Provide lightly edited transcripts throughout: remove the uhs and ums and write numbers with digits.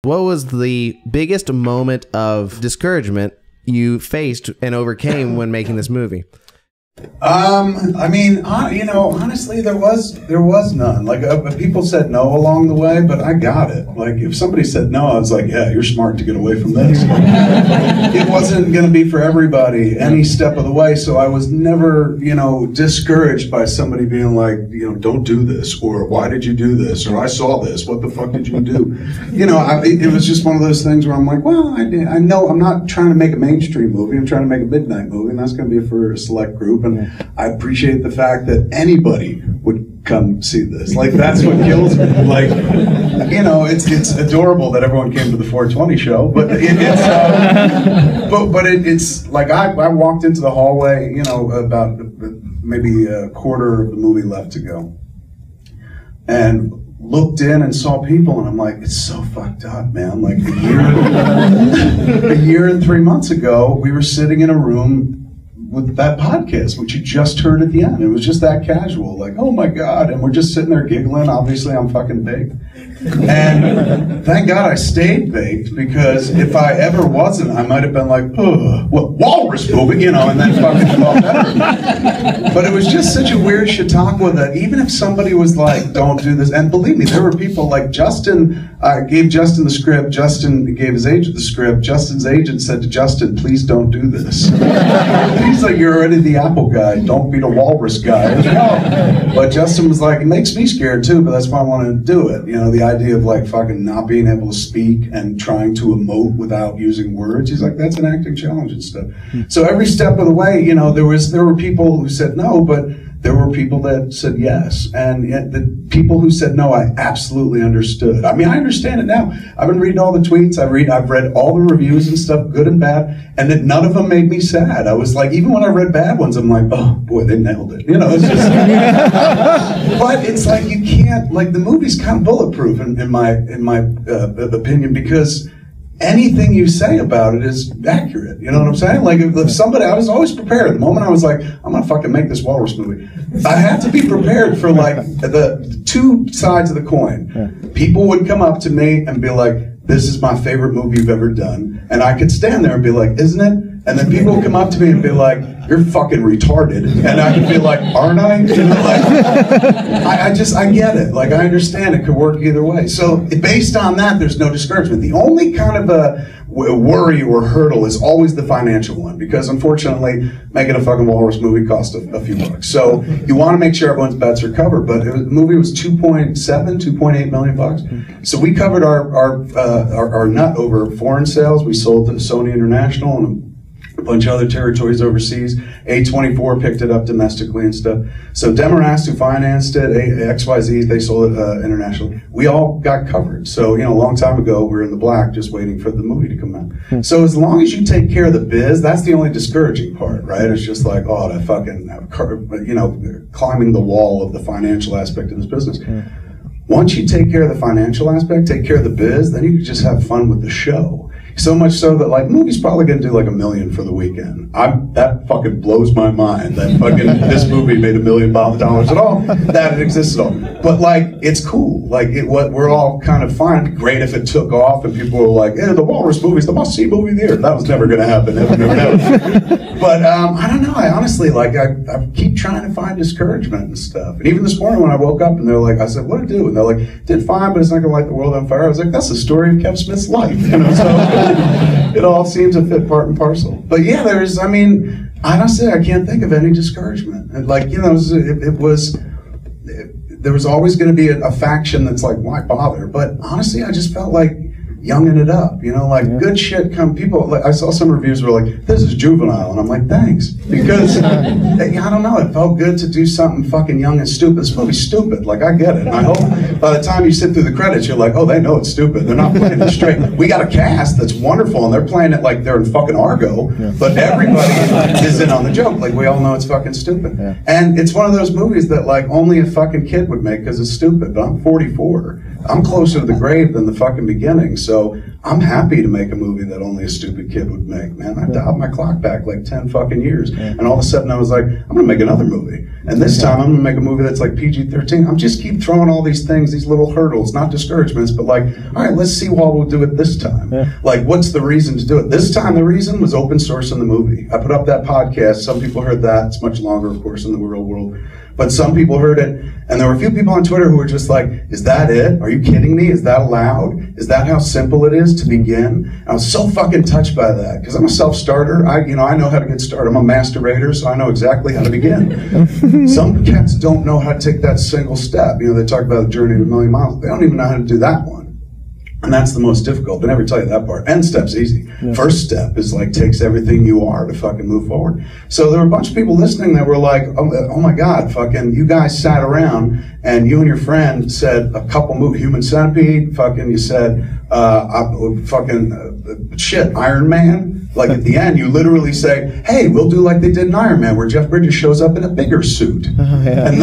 What was the biggest moment of discouragement you faced and overcame when making this movie? I mean, you know, honestly, there was none. Like, people said no along the way, but I got it. Like, if somebody said no, I was like, yeah, you're smart to get away from this. It wasn't going to be for everybody any step of the way, so I was never, you know, discouraged by somebody being like, you know, don't do this, or why did you do this, or I saw this, what the fuck did you do? You know, it was just one of those things where I'm like, well, I know I'm not trying to make a mainstream movie, I'm trying to make a midnight movie, and that's going to be for a select group. And I appreciate the fact that anybody would come see this. Like, that's what kills me. Like, you know, it's adorable that everyone came to the 420 show, but it's like I walked into the hallway, you know, about maybe a quarter of the movie left to go, and looked in and saw people, and I'm like, it's so fucked up, man. Like, a year and 3 months ago, we were sitting in a room with that podcast, which you just heard at the end. It was just that casual, like, oh my God, and we're just sitting there giggling. Obviously, I'm fucking baked. And thank God I stayed baked, because if I ever wasn't, I might have been like, oh, what, Walrus movie, you know, and then fucking felt better. But it was just such a weird chautauqua that even if somebody was like, don't do this, and believe me, there were people like Justin, I gave Justin the script, Justin gave his agent the script, Justin's agent said to Justin, please don't do this. He's like, you're already the Apple guy, don't be the Walrus guy. No. But Justin was like, it makes me scared too, but that's why I wanted to do it. You know, the idea of like fucking not being able to speak and trying to emote without using words. He's like, that's an acting challenge and stuff. So every step of the way, you know, there were people who said no, but there were people that said yes. And the people who said no, I absolutely understood. I mean, I understand it now. I've been reading all the tweets. I've read all the reviews and stuff, good and bad, and that none of them made me sad. I was like, even when I read bad ones, I'm like, oh boy, they nailed it. You know, it's just. But it's like, you can't, like, the movie's kind of bulletproof in my opinion, because anything you say about it is accurate. You know what I'm saying? Like, if somebody, I was always prepared. The moment I was like, I'm gonna fucking make this Walrus movie, I had to be prepared for like the two sides of the coin. Yeah. People would come up to me and be like, this is my favorite movie you've ever done. And I could stand there and be like, isn't it? And then people would come up to me and be like, you're fucking retarded. And I could be like, aren't I? You know, like, I get it. Like, I understand it could work either way. So based on that, there's no discouragement. The only kind of a worry or hurdle is always the financial one, because unfortunately, making a fucking Walrus movie costs a few bucks. So you want to make sure everyone's bets are covered. But the movie was 2.8 million bucks. So we covered our nut over foreign sales. We sold to Sony International and a bunch of other territories overseas. A24 picked it up domestically and stuff. So Demarest, who financed it, XYZ, they sold it internationally. We all got covered. So, you know, a long time ago, we were in the black just waiting for the movie to come out. So as long as you take care of the biz, that's the only discouraging part, right? It's just like, oh, that fucking, you know, climbing the wall of the financial aspect of this business. Once you take care of the financial aspect, take care of the biz, then you can just have fun with the show. So much so that, like, movie's probably gonna do like $1 million for the weekend. That fucking blows my mind that fucking this movie made $1 million at all, that it exists at all. But like, it's cool. Like, we're all kind of fine. It'd be great if it took off and people were like, the Walrus movie's the must-see movie there. That was never gonna happen. Never. But I don't know. I honestly, like, I keep trying to find discouragement and stuff. And even this morning when I woke up and they're like, I said, what'd it do? And they're like, did fine, but it's not gonna light the world on fire. I was like, that's the story of Kev Smith's life, you know. So it all seems to fit part and parcel. But yeah, I mean, honestly, I can't think of any discouragement. And like, you know, there was always going to be a faction that's like, why bother? But honestly, I just felt like younging it up, you know, like good shit people, like, I saw some reviews were like, this is juvenile, and I'm like, thanks, because I don't know, it felt good to do something fucking young and stupid. This movie's stupid, like, I get it. I hope by the time you sit through the credits, you're like, oh, they know it's stupid, they're not playing it straight. We got a cast that's wonderful, and they're playing it like they're in fucking Argo, but everybody is in on the joke, like, we all know it's fucking stupid. And it's one of those movies that, like, only a fucking kid would make because it's stupid, but I'm 44. I'm closer to the grave than the fucking beginning. So I'm happy to make a movie that only a stupid kid would make, man. I dialed my clock back like 10 fucking years. And all of a sudden I was like, I'm going to make another movie. And this time I'm going to make a movie that's like PG-13. I'm just keep throwing all these things, these little hurdles, not discouragements, but like, all right, let's see what we'll do it this time. Like, what's the reason to do it? This time the reason was open source in the movie. I put up that podcast. Some people heard that. It's much longer, of course, in the real world. But some people heard it, and there were a few people on Twitter who were just like, is that it? Are you kidding me? Is that allowed? Is that how simple it is to begin? And I was so fucking touched by that, because I'm a self-starter. I know how to get started. I'm a masturbator, so I know exactly how to begin. Some cats don't know how to take that single step. You know, they talk about the journey of a million miles. They don't even know how to do that one. And that's the most difficult. They never tell you that part. End step's easy. First step is like takes everything you are to fucking move forward. So there were a bunch of people listening that were like, oh my God, fucking, you guys sat around and you and your friend said a couple movies, Human Centipede, fucking, you said, shit, Iron Man. Like at the end, you literally say, hey, we'll do like they did in Iron Man, where Jeff Bridges shows up in a bigger suit. And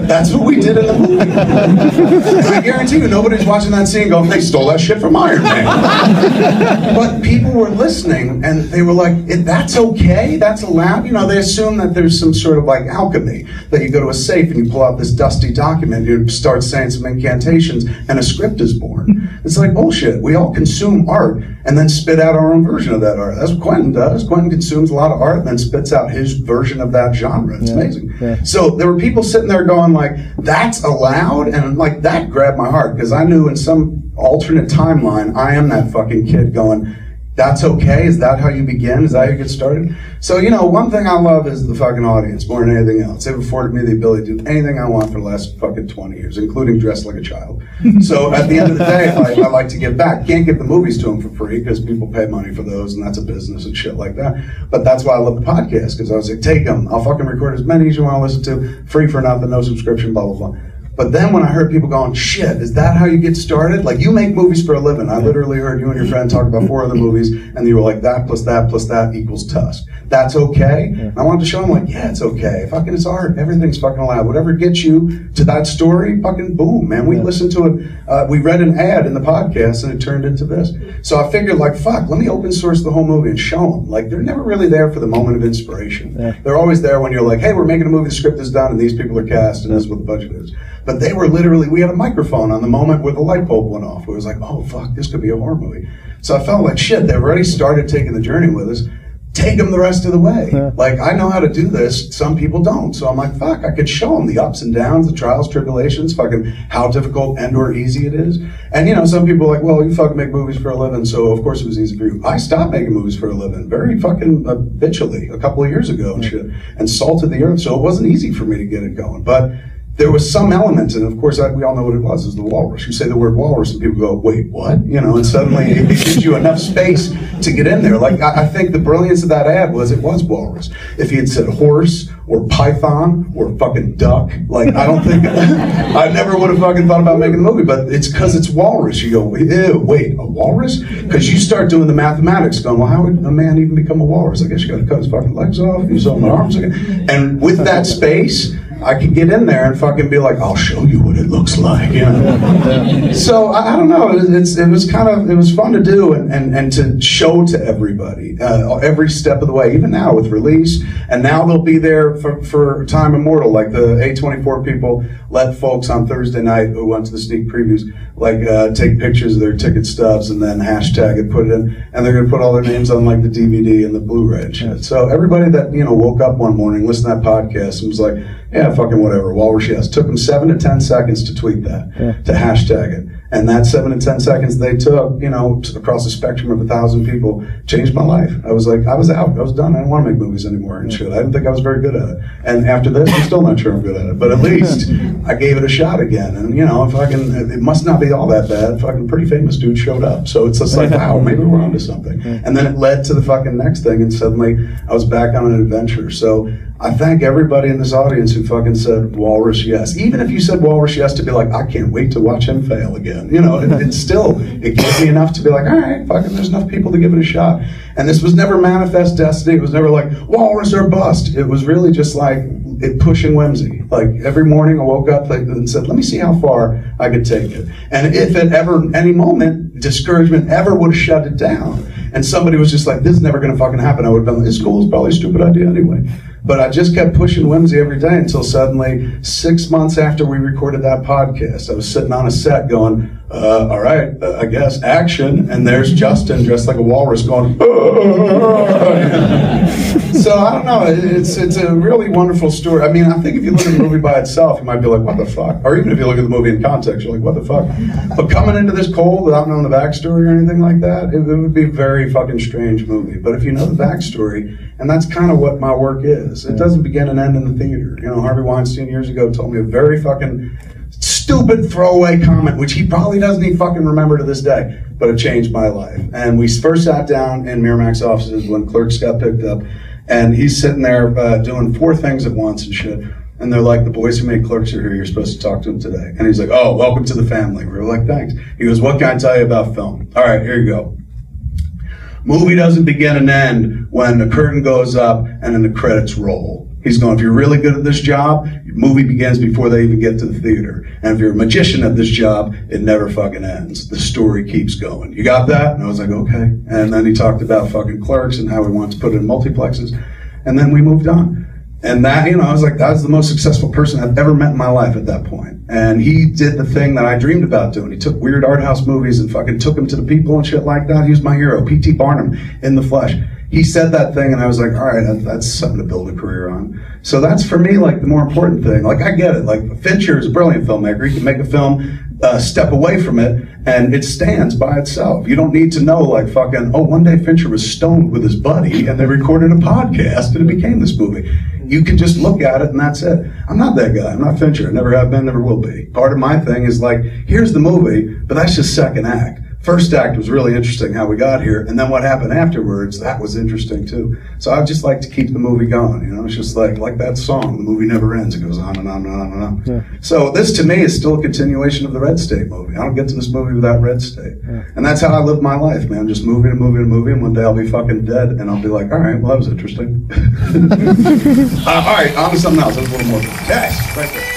that's what we did in the movie. I guarantee you, nobody's watching that scene going, they stole that shit from Iron Man. But people were listening, and they were like, that's okay? That's allowed? You know, they assume that there's some sort of like alchemy, that you go to a safe and you pull out this dusty document, you start saying some incantations, and a script is born. It's like bullshit. We all consume art and then spit out our own version of that art. That's what Quentin does. Quentin consumes a lot of art and then spits out his version of that genre. It's amazing. So there were people sitting there going like, that's allowed? And like, that grabbed my heart, because I knew in some alternate timeline, I am that fucking kid going, that's okay? Is that how you begin? Is that how you get started? So, you know, one thing I love is the fucking audience more than anything else. They've afforded me the ability to do anything I want for the last fucking 20 years, including dress like a child. So at the end of the day, I like to give back. Can't give the movies to them for free because people pay money for those, and that's a business and shit like that. But that's why I love the podcast, because I was like, take them. I'll fucking record as many as you want to listen to, free for nothing, no subscription, blah, blah, blah. But then when I heard people going, shit, is that how you get started? Like, you make movies for a living. I literally heard you and your friend talk about 4 other movies, and you were like, that plus that plus that equals Tusk. That's okay? And I wanted to show them, like, yeah, it's okay. Fucking, it's art. Everything's fucking allowed. Whatever gets you to that story, fucking boom, man. We listened to it. We read an ad in the podcast, and it turned into this. So I figured, like, fuck, let me open source the whole movie and show them. Like, they're never really there for the moment of inspiration. They're always there when you're like, hey, we're making a movie, the script is done, and these people are cast, and this is what the budget is. But they were literally, we had a microphone on the moment where the light bulb went off. It was like, oh, fuck, this could be a horror movie. So I felt like, shit, they've already started taking the journey with us. Take them the rest of the way. Like, I know how to do this. Some people don't. So I'm like, fuck, I could show them the ups and downs, the trials, tribulations, fucking how difficult and or easy it is. And, you know, some people are like, well, you fucking make movies for a living, so of course it was easy for you. I stopped making movies for a living very fucking habitually a couple of years ago and shit, and salted the earth, so it wasn't easy for me to get it going. But there was some element, and of course we all know what it was the Walrus. You say the word Walrus and people go, wait, what? You know, and suddenly it gives you enough space to get in there. Like, I think the brilliance of that ad was it was Walrus. If he had said horse or python or fucking duck, like, I don't think, I never would have fucking thought about making the movie, but it's because it's Walrus. You go, ew, wait, a walrus? Because you start doing the mathematics going, well, how would a man even become a walrus? I guess you got to cut his fucking legs off, use all my arms again. And with that space, I could get in there and fucking be like, I'll show you what it looks like, you know? So, I don't know, it was fun to do and to show to everybody, every step of the way, even now with release, and now they'll be there for time immortal, like the A24 people let folks on Thursday night who went to the sneak previews, like, take pictures of their ticket stubs and then hashtag it, put it in, and they're gonna put all their names on like the DVD and the Blu-ray and shit. So everybody that, you know, woke up one morning, listened to that podcast and was like, yeah, fucking whatever, walrusyes. Took them 7 to 10 seconds to tweet that, to hashtag it. And that 7 to 10 seconds they took, you know, across the spectrum of 1,000 people, changed my life. I was like, I was out, I was done. I didn't want to make movies anymore and shit. I didn't think I was very good at it. And after this, I'm still not sure I'm good at it. But at least I gave it a shot again. And, you know, it must not be all that bad. Fucking pretty famous dude showed up. So it's just like, wow, maybe we're onto something. And then it led to the fucking next thing, and suddenly I was back on an adventure. So I thank everybody in this audience who fucking said Walrus yes. Even if you said Walrus yes, to be like, I can't wait to watch him fail again. You know, it gave me enough to be like, all right, fucking, there's enough people to give it a shot. And this was never manifest destiny. It was never like, Walrus or bust. It was really just like, pushing whimsy. Like every morning I woke up and said, let me see how far I could take it. And if at any moment, discouragement ever would have shut it down, and somebody was just like, this is never going to fucking happen, I would have been like, this school is probably a stupid idea anyway. But I just kept pushing whimsy every day until suddenly, 6 months after we recorded that podcast, I was sitting on a set going, all right, I guess, action. And there's Justin dressed like a walrus going, So I don't know, it's a really wonderful story. I mean, I think if you look at the movie by itself, you might be like, what the fuck? Or even if you look at the movie in context, you're like, what the fuck? But coming into this cold without knowing the backstory or anything like that, it would be a very fucking strange movie. But if you know the backstory, and that's kind of what my work is. It doesn't begin and end in the theater. You know, Harvey Weinstein years ago told me a very fucking stupid throwaway comment, which he probably doesn't even fucking remember to this day, but it changed my life. And we first sat down in Miramax offices when Clerks got picked up, and he's sitting there doing 4 things at once and shit. And they're like, the boys who made Clerks are here, you're supposed to talk to them today. And he's like, oh, welcome to the family. We were like, thanks. He goes, what can I tell you about film? All right, here you go. Movie doesn't begin and end when the curtain goes up and then the credits roll. He's going, if you're really good at this job, your movie begins before they even get to the theater. And if you're a magician at this job, it never fucking ends. The story keeps going. You got that? And I was like, okay. And then he talked about fucking Clerks and how he wants to put it in multiplexes. And then we moved on. And that, you know, I was like, that was the most successful person I've ever met in my life at that point. And he did the thing that I dreamed about doing. He took weird art house movies and fucking took them to the people and shit like that. He was my hero, P.T. Barnum in the flesh. He said that thing and I was like, all right, that's something to build a career on. So that's for me, like, the more important thing. Like, I get it. Like, Fincher is a brilliant filmmaker. He can make a film, step away from it, and it stands by itself. You don't need to know, like, fucking, oh, one day Fincher was stoned with his buddy and they recorded a podcast and it became this movie. You can just look at it and that's it. I'm not that guy. I'm not Fincher. I never have been, never will be. Part of my thing is like, here's the movie, but that's just second act. First act was really interesting how we got here, and then what happened afterwards, that was interesting too. So I just like to keep the movie going, you know, it's just like that song, the movie never ends, it goes on and on and on and on. Yeah. So this to me is still a continuation of the Red State movie. I don't get to this movie without Red State. Yeah. And that's how I live my life, man, just movie to movie to movie, and one day I'll be fucking dead, and I'll be like, all right, well that was interesting. All right, on to something else, that's a little more. Yes, right there.